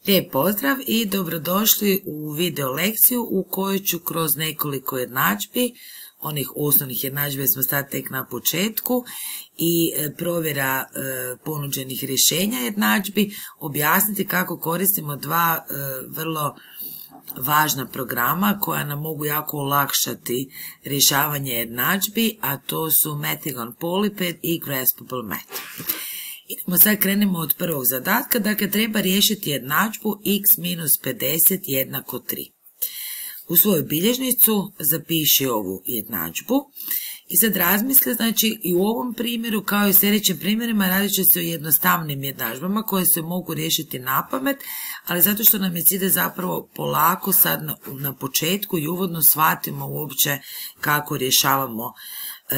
Lijep pozdrav i dobrodošli u video lekciju u kojoj ću kroz nekoliko jednadžbi, onih osnovnih jednadžbi smo sad tek na početku i provjera ponuđenih rješenja jednadžbi, objasniti kako koristimo dva vrlo važna programa koja nam mogu jako olakšati rješavanje jednadžbi, a to su Mathicon Polyped i Graspable Math. Idemo sad, krenemo od prvog zadatka, dakle treba riješiti jednadžbu x minus 50 jednako 3. U svoju bilježnicu zapiši ovu jednadžbu i sad razmisli, znači i u ovom primjeru kao i u sljedećim primjerima radit će se o jednostavnim jednadžbama koje se mogu riješiti na pamet, ali zato što nam je cilj zapravo polako sad na početku i uvodno shvatimo uopće kako rješavamo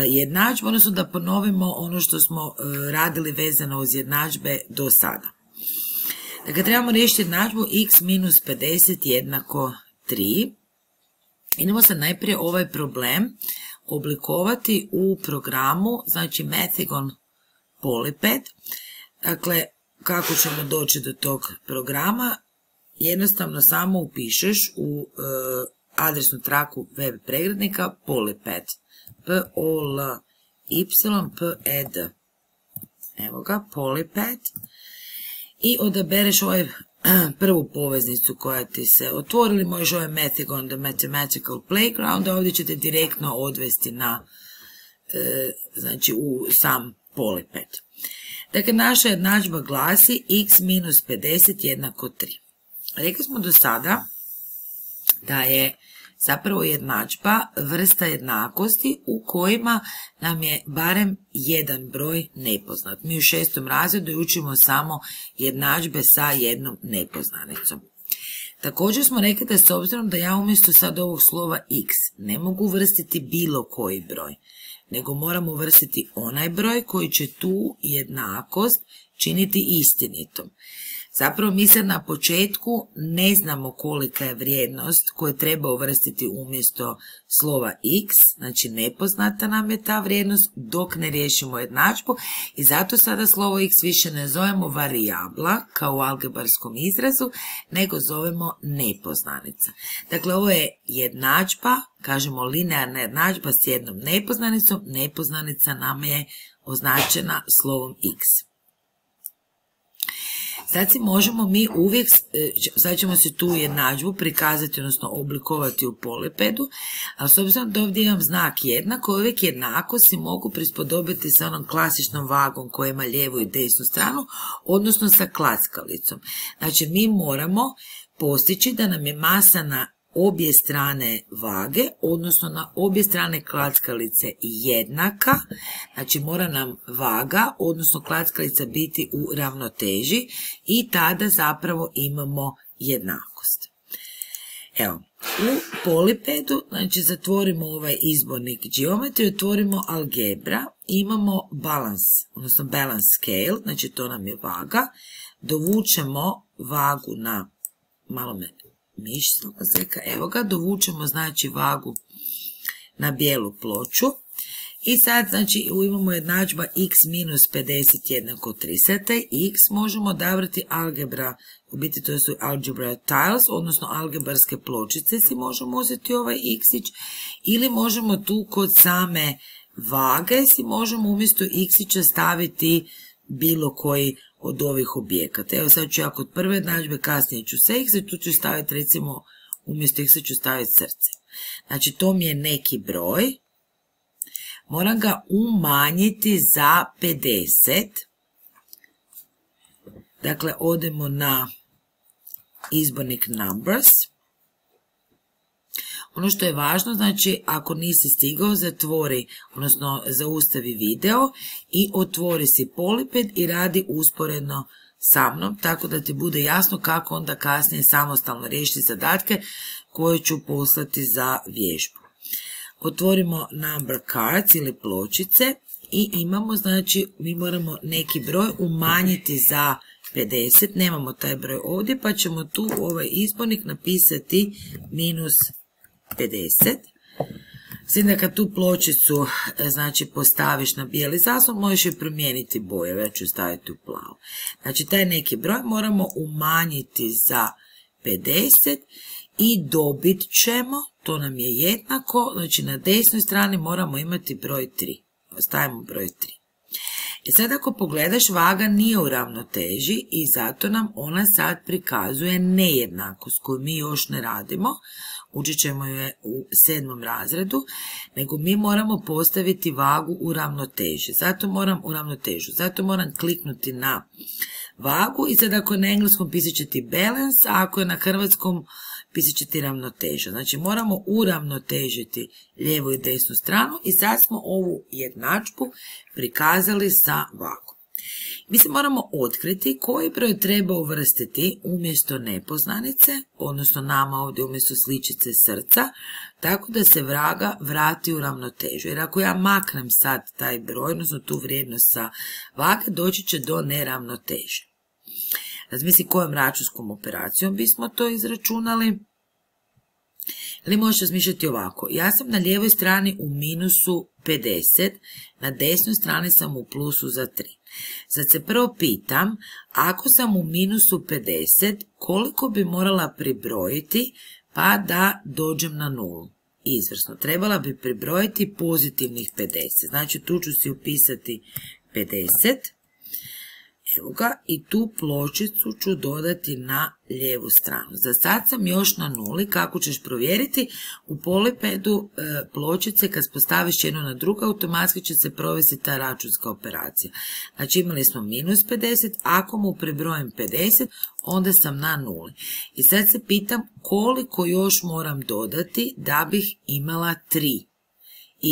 jednadžbu, odnosno da ponovimo ono što smo radili vezano uz jednadžbe do sada. Dakle, trebamo riješiti jednadžbu x minus 50 jednako 3. Idemo sad najprije ovaj problem oblikovati u programu, znači Mathicon Polyped. Dakle, kako ćemo doći do tog programa? Jednostavno samo upišeš u adresnu traku web preglednika Polyped. P-O-L-Y-P-E-D. Evo ga, Polyped. I odabereš ovaj prvu poveznicu koja ti se otvorili, možeš ovaj Mathicon, the Mathematical Playground, a ovdje ćete direktno odvesti na, znači u sam Polyped. Dakle, naša jednadžba glasi x minus 50 jednako 3. Rekli smo do sada da je zapravo jednadžba vrsta jednakosti u kojima nam je barem jedan broj nepoznat. Mi u 6. razredu učimo samo jednadžbe sa jednom nepoznanicom. Također smo rekli da s obzirom da ja umjesto sad ovog slova x ne mogu uvrstiti bilo koji broj, nego moram uvrstiti onaj broj koji će tu jednakost činiti istinitom. Zapravo mi sad na početku ne znamo kolika je vrijednost koju treba uvrstiti umjesto slova x, znači nepoznata nam je ta vrijednost dok ne riješimo jednadžbu i zato sada slovo x više ne zovemo varijabla kao u algebarskom izrazu, nego zovemo nepoznanica. Dakle, ovo je jednadžba, kažemo linearna jednadžba s jednom nepoznanicom, nepoznanica nam je označena slovom x. Sad si možemo mi uvijek, sad ćemo se tu jednadžbu prikazati, odnosno oblikovati u Polypedu, ali s obzirom da ovdje imam znak jednako, uvijek jednako si mogu prispodobiti sa onom klasičnom vagom koja ima lijevu i desnu stranu, odnosno sa klackalicom. Znači mi moramo postići da nam je masa na obje strane vage, odnosno na obje strane klackalice jednaka, znači mora nam vaga, odnosno klackalica biti u ravnoteži i tada zapravo imamo jednakost. Evo, u Polypedu, znači zatvorimo ovaj izbornik geometry, otvorimo algebra, imamo balance, odnosno balance scale, znači to nam je vaga, dovučemo vagu na, malo me evo ga, dovučemo znači vagu na bijelu ploču i sad znači imamo jednadžba x minus 50 jednako 3. Sad taj x možemo odabrati algebra, u biti to su algebra tiles, odnosno algebarske pločice si možemo uzeti ovaj x-ić ili možemo tu kod same vage si možemo umjesto x-ića staviti bilo koji od ovih objekata. Evo sad ću ja kod prve jednadžbe, kasnije ću sa x i tu ću staviti recimo, umjesto x ću staviti srce. Znači to mi je neki broj, moram ga umanjiti za 50, dakle odemo na izbornik numbers. Ono što je važno, znači ako nisi stigao, zatvori, odnosno zaustavi video i otvori si Polyped i radi usporedno sa mnom, tako da ti bude jasno kako onda kasnije samostalno riješiti zadatke koje ću poslati za vježbu. Otvorimo number cards ili pločice i imamo, znači mi moramo neki broj umanjiti za 50, nemamo taj broj ovdje pa ćemo tu u ovaj izbornik napisati minus 50. Svim da kad tu pločicu znači postaviš na bijeli zaslon, možeš i promijeniti boje, ja ću staviti u plavu. Znači taj neki broj moramo umanjiti za 50 i dobit ćemo, to nam je jednako, znači na desnoj strani moramo imati broj 3. Stavimo broj 3. I sad ako pogledaš, vaga nije u ravnoteži i zato nam ona sad prikazuje nejednakost koju mi još ne radimo. Učit ćemo je u 7. razredu, nego mi moramo postaviti vagu u ravnoteži. Zato moram kliknuti na vagu i sad ako je na engleskom pisat će ti balance, a ako je na hrvatskom pisat će ti ravnoteža. Znači moramo uravnotežiti lijevu i desnu stranu i sad smo ovu jednadžbu prikazali sa vagom. Mi se moramo otkriti koji broj treba uvrstiti umjesto nepoznanice, odnosno nama ovdje umjesto sličice srca, tako da se vraga vrati u ravnotežu. Jer ako ja maknem sad taj broj, odnosno tu vrijednost sa vage, doći će do neravnoteže. Razmisli kojom računskom operacijom bismo to izračunali. Ili možeš razmišljati ovako, ja sam na lijevoj strani u minusu 50, na desnoj strani sam u plusu za 3. Sad se prvo pitam, ako sam u minusu 50, koliko bi morala pribrojiti pa da dođem na nulu? Izvrsno, trebala bi pribrojiti pozitivnih 50, znači tu ću si upisati 50. Evo ga, i tu pločicu ću dodati na lijevu stranu. Za sad sam još na nuli, kako ćeš provjeriti? U polipedu pločice kad postaviš jedno na drugo, automatski će se provesti ta računska operacija. Znači imali smo minus 50, ako mu pribrojim 50, onda sam na nuli. I sad se pitam koliko još moram dodati da bih imala 3.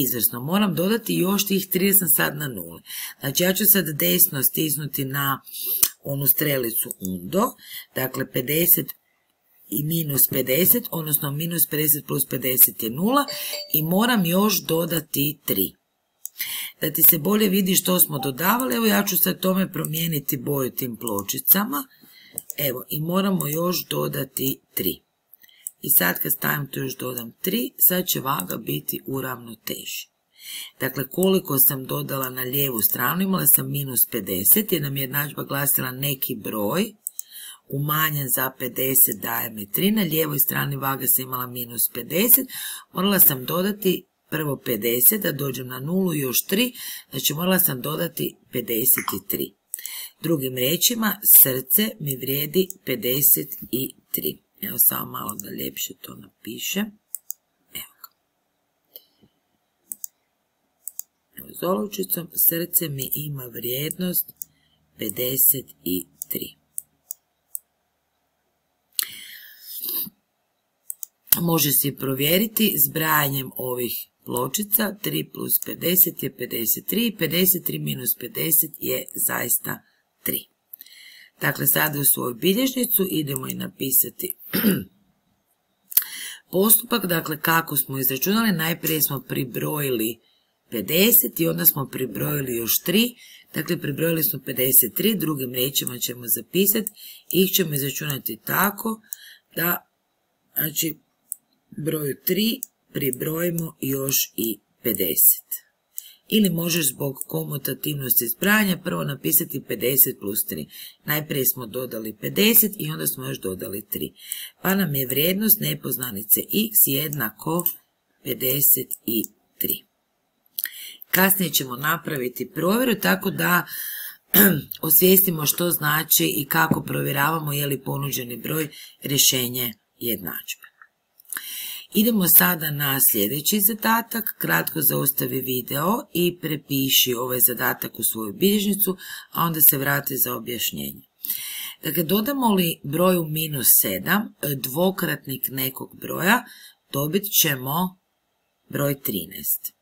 Izvrsno, moram dodati još tih 3 jer sam sad na nuli. Znači ja ću sad desno stisnuti na onu strelicu undo, dakle 50 i minus 50, odnosno minus 50 plus 50 je 0 i moram još dodati 3. Da ti se bolje vidi što smo dodavali, evo ja ću sad tome promijeniti boju tim pločicama, evo i moramo još dodati 3. I sad kad stavim tu još dodam 3, sad će vaga biti u ravnoteži. Dakle, koliko sam dodala na lijevu stranu, imala sam minus 50, jer nam je jednadžba glasila neki broj, umanjen za 50 daje mi 3, na lijevoj strani vaga sam imala minus 50, morala sam dodati prvo 50 da dođem na nulu i još 3, znači morala sam dodati 53. Drugim riječima, srce mi vrijedi 53. Evo samo malo da ljepše to napišem. Evo ga. Evo s olovčicom srce mi ima vrijednost 53. Može se provjeriti zbrajanjem ovih pločica. 3 plus 50 je 53. 53 minus 50 je zaista 3. Dakle, sada u svoju bilježnicu idemo i napisati postupak, dakle kako smo izračunali, najprije smo pribrojili 50 i onda smo pribrojili još 3, dakle pribrojili smo 53, drugim riječima ćemo zapisati, ih ćemo izračunati tako da, znači, broju 3 pribrojimo još i 50. Ili možeš zbog komutativnosti zbrajanja prvo napisati 50 plus 3. Najprije smo dodali 50 i onda smo još dodali 3. Pa nam je vrijednost nepoznanice x jednako 53. Kasnije ćemo napraviti provjeru tako da osvijestimo što znači i kako provjeravamo je li ponuđeni broj rješenje jednadžbe. Idemo sada na sljedeći zadatak, kratko zaustavi video i prepiši ovaj zadatak u svoju bilježnicu, a onda se vrati za objašnjenje. Dakle, dodamo li broju minus 7 dvokratnik nekog broja, dobit ćemo broj 13.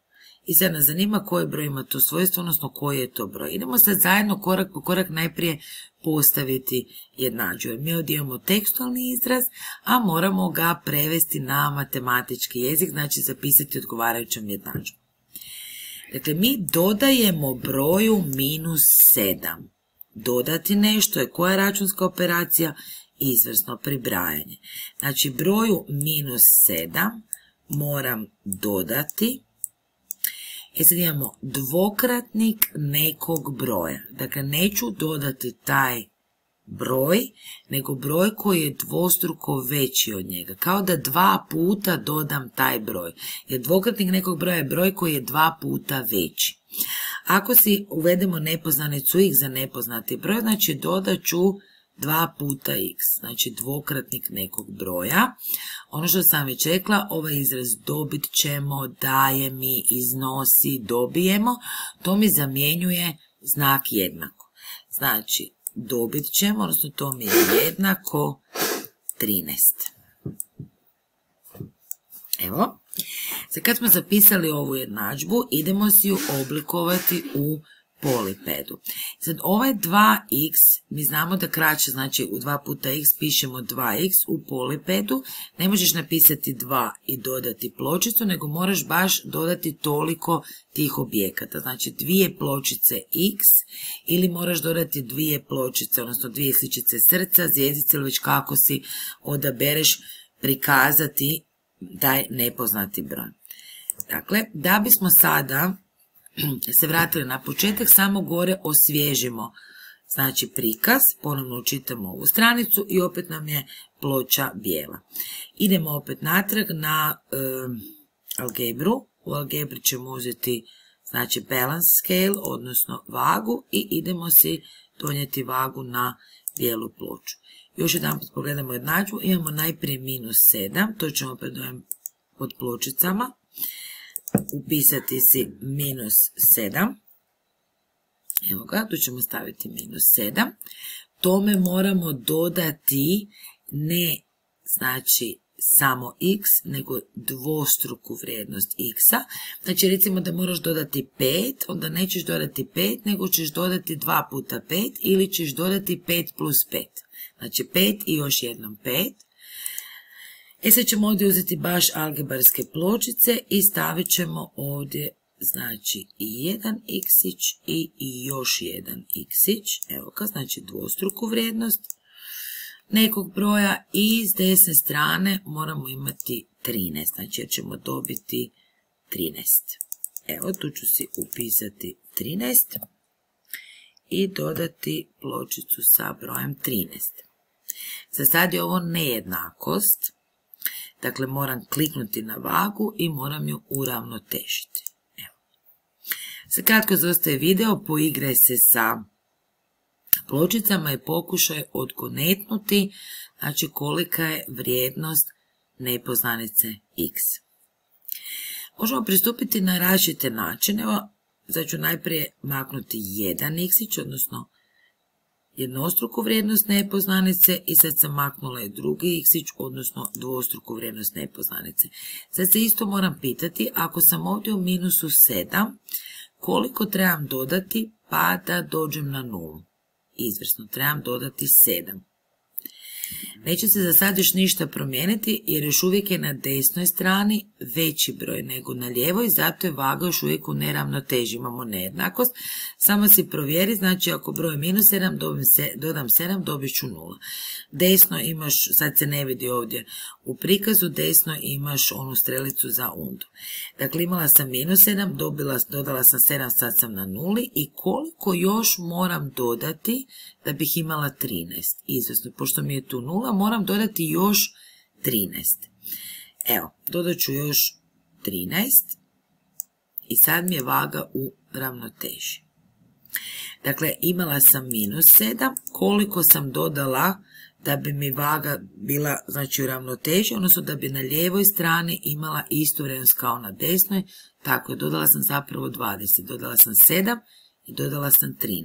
I sad nas zanima koji broj ima to svojstvo, odnosno koji je to broj. Idemo sad zajedno korak po korak najprije postaviti jednadžbu. Mi ovdje imamo tekstualni izraz, a moramo ga prevesti na matematički jezik, znači zapisati odgovarajućom jednadžbom. Dakle, mi dodajemo broju minus 7. Dodati nešto je koja računska operacija? Izvrsno, pribrajanje. Znači, broju minus 7 moram dodati. Sad imamo dvokratnik nekog broja. Dakle, neću dodati taj broj, nego broj koji je dvostruko veći od njega. Kao da 2 puta dodam taj broj. Jer dvokratnik nekog broja je broj koji je 2 puta veći. Ako si uvedemo nepoznanicu x za nepoznati broj, znači dodat ću 2 puta x, znači dvokratnik nekog broja. Ono što sam već rekla, ovaj izraz dobit ćemo, daje mi, iznosi, dobijemo, to mi zamjenjuje znak jednako. Znači, dobit ćemo, odnosno to mi je jednako 13. Evo, sad kad smo zapisali ovu jednadžbu, idemo si ju oblikovati u polipedu. Sad ovaj 2x, mi znamo da kraće, znači u 2 puta x pišemo 2x u polipedu, ne možeš napisati 2 i dodati pločicu, nego moraš baš dodati toliko tih objekata. Znači 2 pločice x ili moraš dodati 2 pločice, odnosno 2 sličice srca, zvjezdice ili već kako si odabereš prikazati taj nepoznati broj. Dakle, da bismo sada se vratili na početak, samo gore osvježimo znači prikaz, ponovno učitamo ovu stranicu i opet nam je ploča bijela. Idemo opet natrag na algebru. U algebri ćemo uzeti znači balance scale, odnosno vagu, i idemo si donijeti vagu na bijelu ploču. Još jedan pogledamo jednadžbu, imamo najprije -7, to ćemo predovem pod pločicama. Upisati si -7, evo ga, tu ćemo staviti -7, tome moramo dodati ne znači samo x, nego dvostruku vrijednost x-a, znači recimo da moraš dodati 5, onda nećeš dodati 5, nego ćeš dodati 2 puta 5 ili ćeš dodati 5 plus 5, znači 5 i još jednom 5. Sad ćemo ovdje uzeti baš algebarske pločice i stavit ćemo ovdje znači jedan xić i još jedan xić, evo ga, znači dvostruku vrijednost nekog broja, i s desne strane moramo imati 13, znači jer ćemo dobiti 13. Evo, tu ću si upisati 13 i dodati pločicu sa brojem 13. Za sad je ovo nejednakost. Dakle, moram kliknuti na vagu i moram ju uravnotežiti. Evo. Sad kratko zostaje video, poigraj se sa pločicama i pokušaj odgonetnuti, znači kolika je vrijednost nepoznanice x. Možemo pristupiti na različite načine. Evo, sad ću najprije maknuti jedan xić, odnosno jednostruku vrijednost nepoznanice, i sad sam maknula i drugi xić, odnosno dvostruku vrijednost nepoznanice. Sad se isto moram pitati, ako sam ovdje u -7, koliko trebam dodati pa da dođem na 0? Izvrsno, trebam dodati 7. Neće se za sad još ništa promijeniti jer još uvijek je na desnoj strani veći broj nego na lijevoj, zato je vaga još uvijek u neravnoteži, imamo nejednakost. Samo si provjeri, znači ako broj je -7, dodam 7, dobit ću 0. Desno imaš, sad se ne vidi ovdje u prikazu, desno imaš onu strelicu za undu. Dakle, imala sam -7, dodala sam 7, sad sam na 0, i koliko još moram dodati da bih imala 13. Izvjesno, pošto mi je tu 0, moram dodati još 13. Evo, dodat ću još 13 i sad mi je vaga u ravnoteži. Dakle, imala sam -7, koliko sam dodala da bi mi vaga bila znači u ravnoteži, odnosno da bi na lijevoj strani imala istu vrijednost kao na desnoj, tako je, dodala sam zapravo 20, dodala sam 7 i dodala sam 13.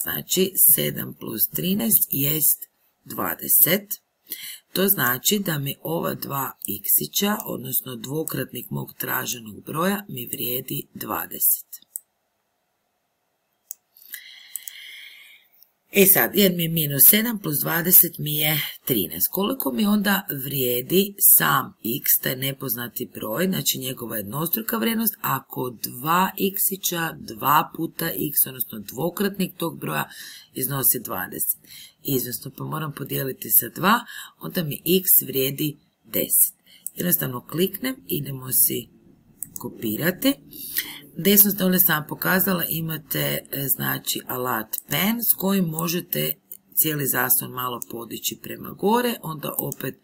Znači 7 plus 13 jest 20. To znači da mi ova 2 xića, odnosno dvokratnik mog traženog broja, mi vrijedi 20. Sad, jer mi je -7 plus 20 mi je 13. Koliko mi onda vrijedi sam x, taj nepoznati broj, znači njegova jednostruka vrijednost, ako 2 xića, 2 puta x, odnosno dvokratnik tog broja, iznosi 20. Izvjesno, pa moram podijeliti sa 2, onda mi x vrijedi 10. jednostavno kliknem, idemo si kopirati. Desno dole sam vam pokazala, imate znači alat pen s kojim možete cijeli zaslon malo podići prema gore, onda opet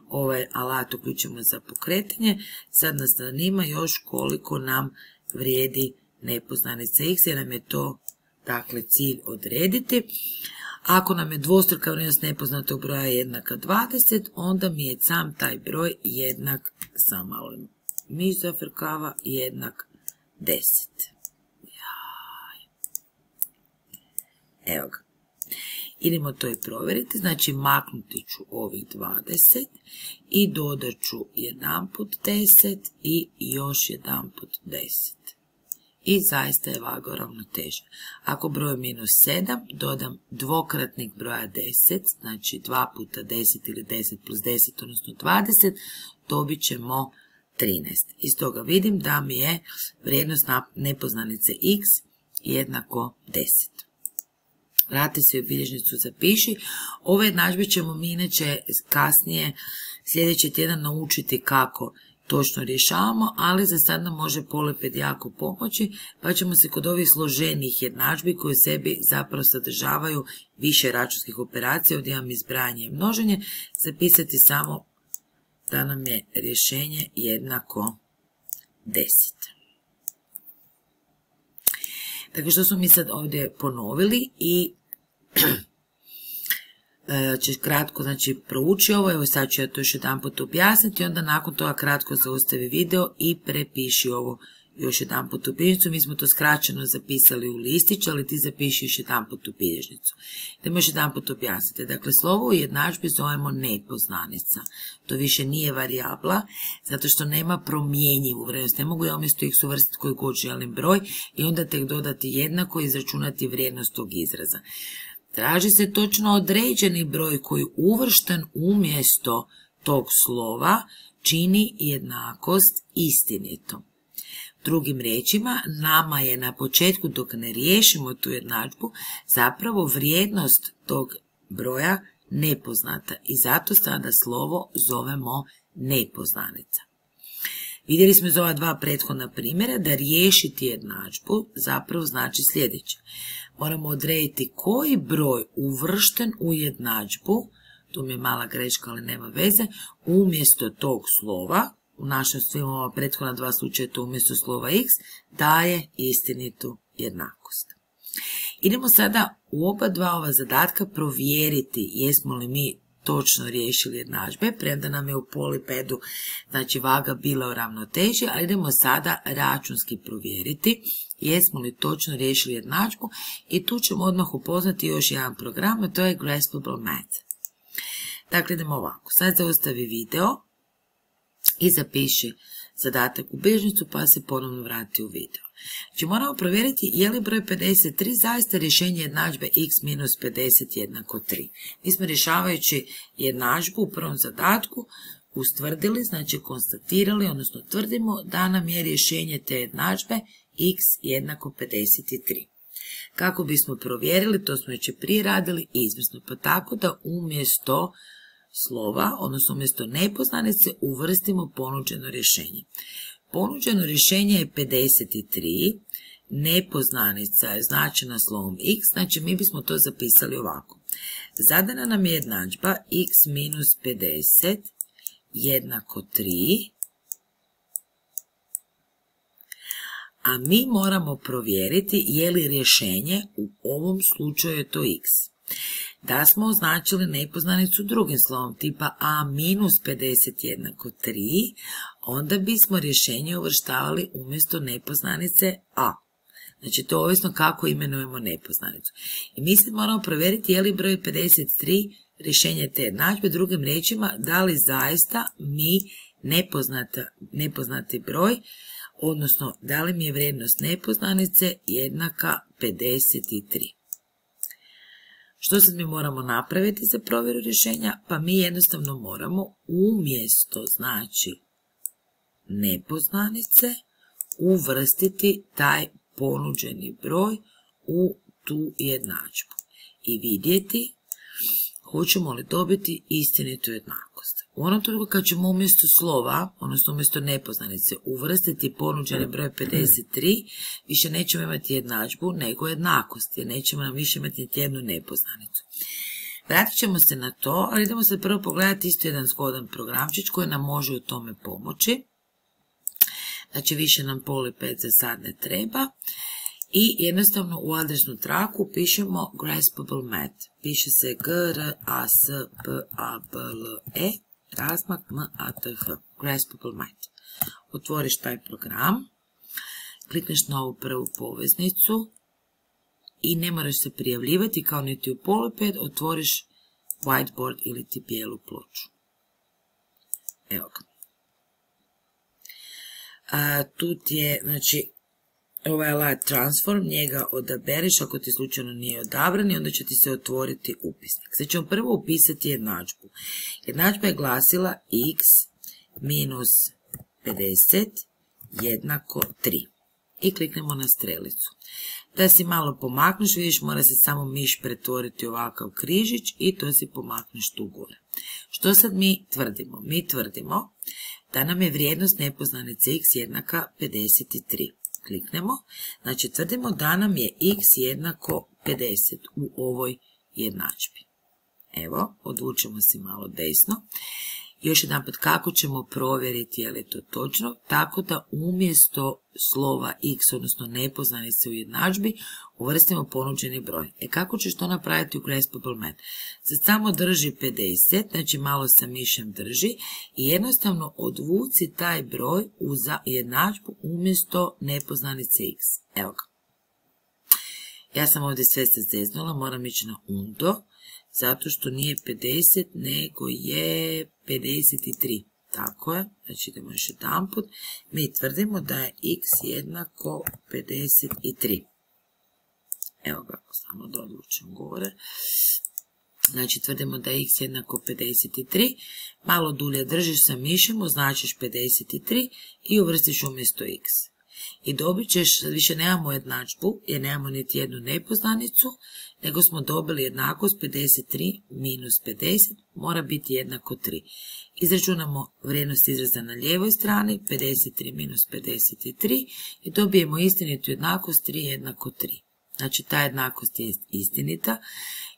ovaj alat uključimo za pokretanje. Sad nas zanima još koliko nam vrijedi nepoznanica x, jer nam je to dakle cilj odrediti. Ako nam je dvostruka vrijednost nepoznatog broja jednaka 20, onda mi je sam taj broj jednak, sam malo miš zafrkava, jednak 10. Evo ga. Idemo to i provjeriti, znači maknuti ću ovih 20 i dodat ću jedanput 10 i još jedanput 10. I zaista je vaga ravnoteža. Ako broj je -7, dodam dvokratnik broja 10, znači 2 puta 10 ili 10 plus 10, odnosno 20, dobit ćemo 13. Iz toga vidim da mi je vrijednost nepoznanice x jednako 10. Vrati se u bilježnicu, zapiši. Ove jednadžbe ćemo mi inače kasnije sljedeći tjedan naučiti kako točno rješavamo, ali za sad nam može poleped jako pomoći, pa ćemo se kod ovih složenijih jednadžbi koje u sebi zapravo sadržavaju više računskih operacija, ovdje imam izbrajanje i množenje, zapisati samo da nam je rješenje jednako 10. Dakle, što smo mi sad ovdje ponovili i će kratko znači prouči ovo, evo sad ću ja to još jedan put objasniti, onda nakon toga kratko zaustavi video i prepiši ovo još jedan put u bilježnicu. Mi smo to skraćeno zapisali u listić, ali ti zapiši još jedan put u bilježnicu. Idemo još jedan put objasniti. Dakle, slovo u jednadžbi zovemo nepoznanica. To više nije varijabla, zato što nema promjenjivu vrijednost. Ne mogu ja umjesto x uvrstiti koji god želim broj i onda tek dodati jednako i izračunati vrijednost tog izraza. Traži se točno određeni broj koji uvršten umjesto tog slova čini jednakost istinitom. Drugim riječima, nama je na početku, dok ne riješimo tu jednadžbu, zapravo vrijednost tog broja nepoznata i zato sada slovo zovemo nepoznanica. Vidjeli smo iz ova dva prethodna primjera da riješiti jednadžbu zapravo znači sljedeće. Moramo odrediti koji broj uvršten u jednadžbu, tu mi je mala greška ali nema veze, umjesto tog slova, u našem svim ova prethodna dva slučaja to umjesto slova x, daje istinitu jednakost. Idemo sada u oba dva ova zadatka provjeriti jesmo li mi točno riješili jednadžbe, premda nam je u polipedu znači vaga bila u ravnoteži, ali idemo sada računski provjeriti jesmo li točno riješili jednadžbu i tu ćemo odmah upoznati još jedan program, a to je Graspable Math. Dakle, idemo ovako, sad zaustavi video i zapiši zadatak u bilježnicu pa se ponovno vrati u video. Znači moramo provjeriti je li broj 53 zaista rješenje jednadžbe x minus 50 jednako 3. Mi smo rješavajući jednadžbu u prvom zadatku ustvrdili, znači konstatirali, odnosno tvrdimo da nam je rješenje te jednadžbe x jednako 53. Kako bismo provjerili, to smo već prije radili izvrsno, pa tako da umjesto slova, odnosno umjesto nepoznanice, uvrstimo ponuđeno rješenje. Ponuđeno rješenje je 53, nepoznanica je značena slovom x, znači mi bismo to zapisali ovako. Zadana nam je jednadžba x minus 50 jednako 3, a mi moramo provjeriti je li rješenje u ovom slučaju je to x. Da smo označili nepoznanicu drugim slovom tipa a minus 50 jednako 3, onda bismo rješenje uvrštavali umjesto nepoznanice a. Znači to ovisno kako imenujemo nepoznanicu. I mi sad moramo provjeriti je li broj 53 rješenje te jednadžbe, drugim riječima da li zaista mi nepoznati broj, odnosno da li mi je vrijednost nepoznanice jednaka 53. Što sad mi moramo napraviti za provjeru rješenja? Pa mi jednostavno moramo umjesto znači nepoznanice uvrstiti taj ponuđeni broj u tu jednadžbu i vidjeti hoćemo li dobiti istinitu jednakost. U onom trenutku kad ćemo umjesto slova, odnosno umjesto nepoznanice, uvrstiti ponuđeni broj 53, više nećemo imati jednadžbu nego jednakost, jer nećemo nam više imati niti jednu nepoznanicu. Vratit ćemo se na to, ali idemo sad prvo pogledati isto jedan zgodan programčić koji nam može u tome pomoći. Znači više nam poliped za sad ne treba. I jednostavno u adresnu traku pišemo graspable math. Piše se G-R-A-S-P-A-B-L-E, razmak M-A-T-H, graspable math. Otvoriš taj program, klikneš na ovu prvu poveznicu i ne moraš se prijavljivati kao niti u poliped, otvoriš whiteboard ili ti bijelu ploču. Evo ga. Tu ti je, znači, ovaj alat transform, njega odabereš ako ti slučajno nije odabran i onda će ti se otvoriti upisnik. Sad ćemo prvo upisati jednadžbu. Jednadžba je glasila x minus 50 jednako 3. I kliknemo na strelicu. Da si malo pomakneš, vidiš mora se samo miš pretvoriti u ovakav križić i to si pomakneš tu gore. Što sad mi tvrdimo? Mi tvrdimo da nam je vrijednost nepoznanice x jednaka 53. Kliknemo, znači tvrdimo da nam je x jednako 50 u ovoj jednadžbi. Evo, odvučemo se malo desno. Još jedan put, kako ćemo provjeriti je li to točno? Tako da umjesto slova x, odnosno nepoznanice u jednadžbi, uvrstimo ponuđeni broj. Kako ćeš to napraviti u graspable math? Sad samo drži 50, znači malo sa mišem drži i jednostavno odvuci taj broj u jednadžbu umjesto nepoznanice x. Evo ga. Ja sam ovdje sve se zeznula, moram ići na undo, zato što nije 50, nego je 53. Tako je, znači idemo još jedan put. Mi tvrdimo da je x jednako 53. Evo ga, samo da odlučim gore. Znači tvrdimo da je x jednako 53. Malo dulje držiš sa mišem, označiš 53 i uvrstiš umjesto x. I dobit ćeš, više nemamo jednadžbu, jer nemamo niti jednu nepoznanicu, nego smo dobili jednakost 53 minus 50, mora biti jednako 3. Izračunamo vrijednost izraza na lijevoj strani, 53 minus 53, i dobijemo istinitu jednakost 3 jednako 3. Znači ta jednakost je istinita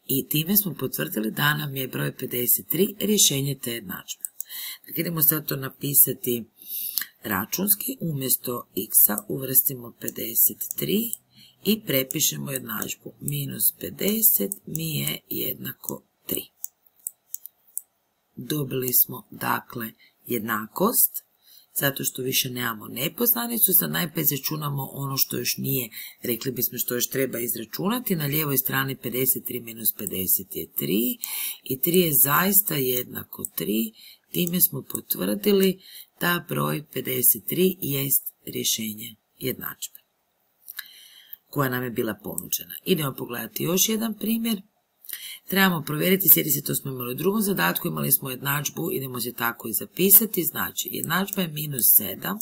i time smo potvrdili da nam je broj 53 rješenje te jednadžbe. Dakle, idemo sad to napisati računski, umjesto x-a uvrstimo 53 i prepišemo jednadžbu. Minus 50 mi je jednako 3. Dobili smo, dakle, jednakost, zato što više nemamo nepoznanicu. Sad najprije izračunamo ono što još nije, rekli bismo što još treba izračunati. Na lijevoj strani 53 minus 50 je 3 i 3 je zaista jednako 3. Time smo potvrdili da broj 53 jest rješenje jednadžbe koja nam je bila ponuđena. Idemo pogledati još jedan primjer. Trebamo provjeriti, sjeti se, to smo imali u drugom zadatku, imali smo jednadžbu, idemo se tako i zapisati. Znači, jednadžba je minus 7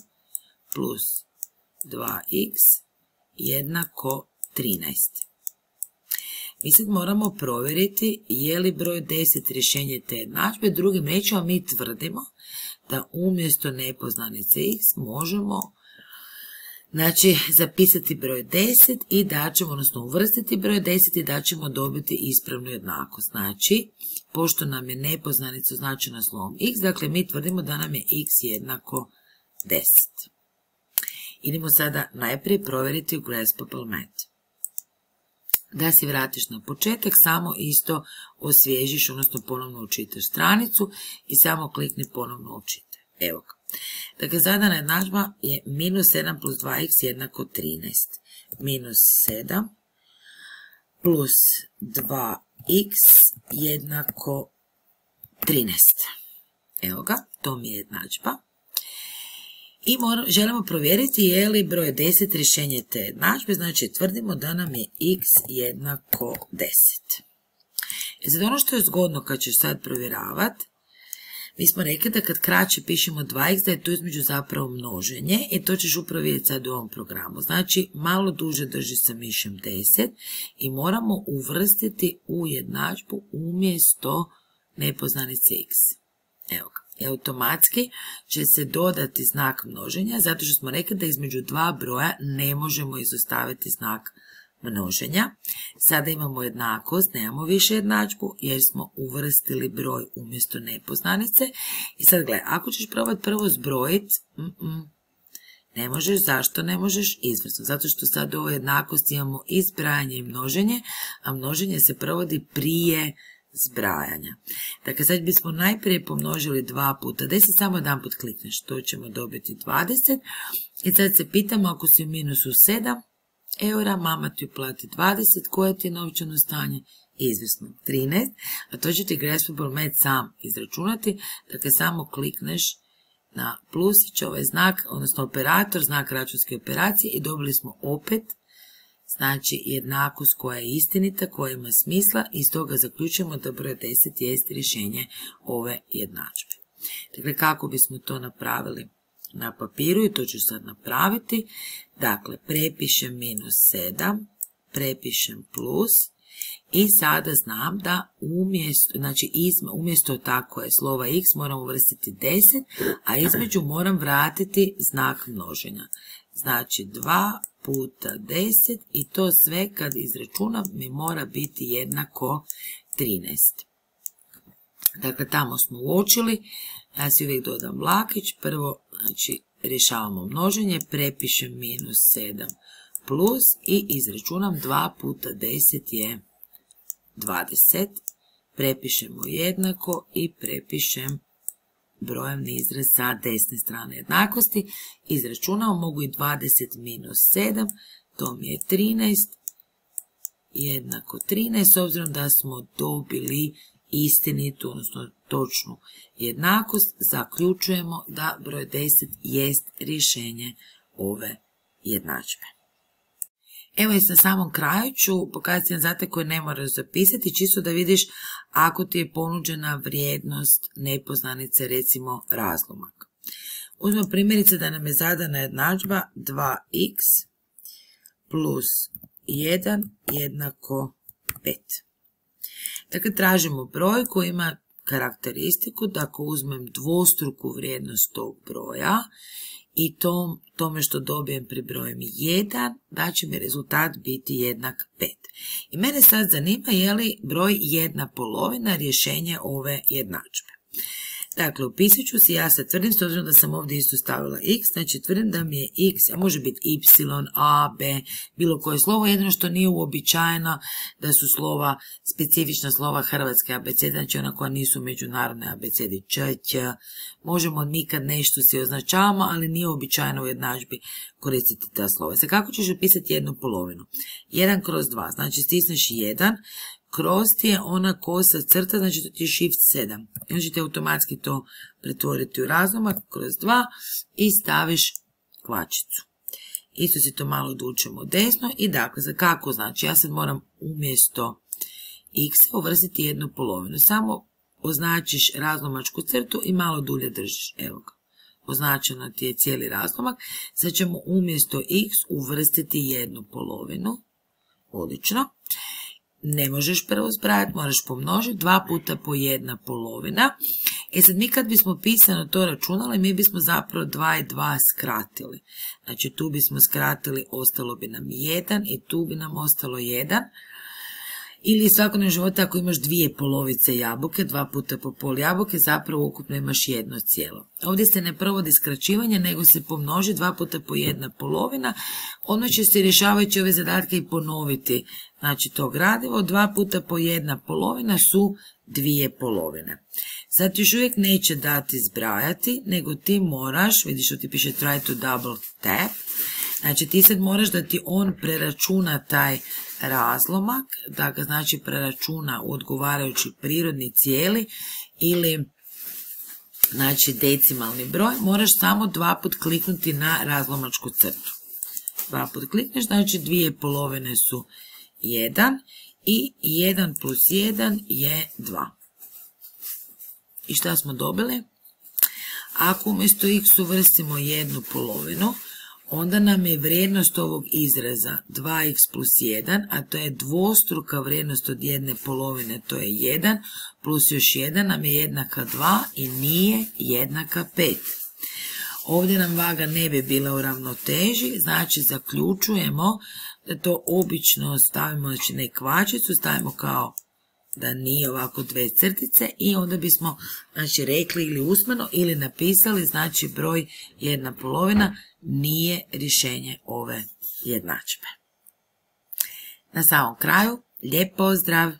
plus 2x jednako 13. Mi sad moramo provjeriti je li broj 10 rješenje te jednadžbe. Drugim riječima mi tvrdimo da umjesto nepoznanice x možemo, znači, zapisati broj 10 i da ćemo, odnosno uvrstiti broj 10 i da ćemo dobiti ispravnu jednakost. Znači, pošto nam je nepoznanica označena slovom x, dakle mi tvrdimo da nam je x jednako 10. Idemo sada najprije provjeriti u graspable math. Da si vratiš na početak, samo isto osvježiš, odnosno ponovno učitaš stranicu i samo klikni ponovno učitaj. Evo ga. Dakle, zadana jednadžba je minus 7 plus 2x jednako 13. Minus 7 plus 2x jednako 13. Evo ga, to mi je jednadžba. I želimo provjeriti je li broj 10 rješenje te jednadžbe, znači tvrdimo da nam je x jednako 10. I sad ono što je zgodno kad ćeš sad provjeravati, Mi smo rekli da kad kraće pišemo 2x, da je tu između zapravo množenje i to ćeš upravo vidjeti sad u ovom programu. Znači, malo duže drži sa mišem 10 i moramo uvrstiti u jednadžbu umjesto nepoznanice x. Evo ga. I automatski će se dodati znak množenja, zato što smo rekli da između dva broja ne možemo izostaviti znak množenja. Sada imamo jednakost, nemamo više jednadžbu jer smo uvrstili broj umjesto nepoznanice. I sad gledaj, ako ćeš probati prvo zbrojiti, ne možeš. Zašto ne možeš? Izvrsno. Zato što sad u ovoj jednakosti imamo i zbrajanje i množenje, a množenje se provodi prije zbrajanja. Dakle, sad bismo najprije pomnožili 2 puta 10, samo jedan put klikneš, to ćemo dobiti 20. I sad se pitamo, ako si u minusu 7 eura, mama ti uplati 20, koje ti je novčano stanje? Izvjesno, 13, a to će ti Graspable Math sam izračunati, dakle samo klikneš na plusić, ovaj znak, odnosno operator, znak računske operacije i dobili smo opet, znači jednakost koja je istinita, koja ima smisla i iz toga zaključujemo da broj 10 jest rješenje ove jednadžbe. Dakle, kako bismo to napravili na papiru i to ću sad napraviti. Dakle, prepišem minus 7, prepišem plus i sada znam da umjesto tako je slova x moram uvrstiti 10, a između moram vratiti znak množenja. Znači 2 puta 10 i to sve kad izračunam mi mora biti jednako 13. Dakle, tamo smo uočili, ja si uvijek dodam vlakić, prvo znači, rješavamo množenje, prepišem minus 7 plus i izračunam 2 puta 10 je 20, prepišemo jednako i prepišem brojevni izraz sa desne strane jednakosti, izračunamo, mogu i 20 minus 7, to mi je 13, jednako 13, s obzirom da smo dobili istinitu, odnosno točnu jednakost, zaključujemo da broj 10 jest rješenje ove jednadžbe. Evo i na samom kraju ću pokazati zadate koje ne moraš zapisati, čisto da vidiš ako ti je ponuđena vrijednost nepoznanice, recimo razlomak. Uzmemo primjerice da nam je zadana jednadžba 2x plus 1 jednako 5. Dakle, tražimo broj koji ima karakteristiku da ako uzmem dvostruku vrijednost tog broja i tome što dobijem pri brojem 1, da će mi rezultat biti jednak 5. I mene sad zanima je li broj 1/2 rješenje ove jednadžbe. Dakle, upisat ću si, ja sad tvrdim, s obzirom da sam ovdje isto stavila x, znači tvrdim da mi je x, a može biti y, a, b, bilo koje slovo, jedino što nije uobičajeno da su slova, specifična slova hrvatske abecede, znači ona koja nisu međunarodne abecede, č, ć, možemo mi kad nešto si označavamo, ali nije uobičajeno u jednadžbi koristiti ta slova. Sad kako ćeš upisati 1/2? 1/2, znači stisneš 1, kroz ti je ona kosa crta, znači to ti je shift 7. I onda ćete automatski to pretvoriti u razlomak kroz 2 i staviš kvačicu. Isto si to malo odvučemo desno i dakle, za kako znači? Ja sad moram umjesto x uvrstiti 1/2. Samo označiš razlomačku crtu i malo dulje držiš. Evo ga. Označeno ti je cijeli razlomak. Sad ćemo umjesto x uvrstiti 1/2. Odlično. Ne možeš prvo zbrajati, moraš pomnožiti 2 puta po 1/2. E sad mi kad bismo pisano to računali, mi bismo zapravo 2 i 2 skratili. Znači tu bismo skratili, ostalo bi nam 1 i tu bi nam ostalo 1. Ili svakodnevnog života ako imaš 2 polovice jabuke, 2 puta po pol jabuke, zapravo ukupno imaš 1 cijelo. Ovdje se ne provodi skraćivanje, nego se pomnoži 2 puta po 1/2. Ono će se rješavajući ove zadatke i ponoviti. Znači to gradivo, 2 puta po 1/2 su 2 polovine. Sad ti još uvijek neće dati zbrajati, nego ti moraš, vidiš što ti piše try to double tap, znači ti sad moraš da ti on preračuna taj razlomak, da ga znači preračuna u odgovarajući prirodni cijeli ili znači decimalni broj, moraš samo 2 put kliknuti na razlomačku crtu. 2 put klikneš, znači 2 polovine su 1 i 1 plus 1 je 2. I šta smo dobili? Ako umjesto x uvrstimo 1/2, onda nam je vrijednost ovog izraza 2x plus 1, a to je dvostruka vrijednost od 1/2, to je 1, plus još 1 nam je jednaka 2 i nije jednaka 5. Ovdje nam vaga ne bi bila u ravnoteži, znači zaključujemo da to obično stavimo, znači ne kvačicu, stavimo kao da nije ovako dve crtice i onda bismo znači rekli ili usmeno ili napisali, znači broj 1/2 nije rješenje ove jednadžbe. Na samom kraju, lijep pozdrav!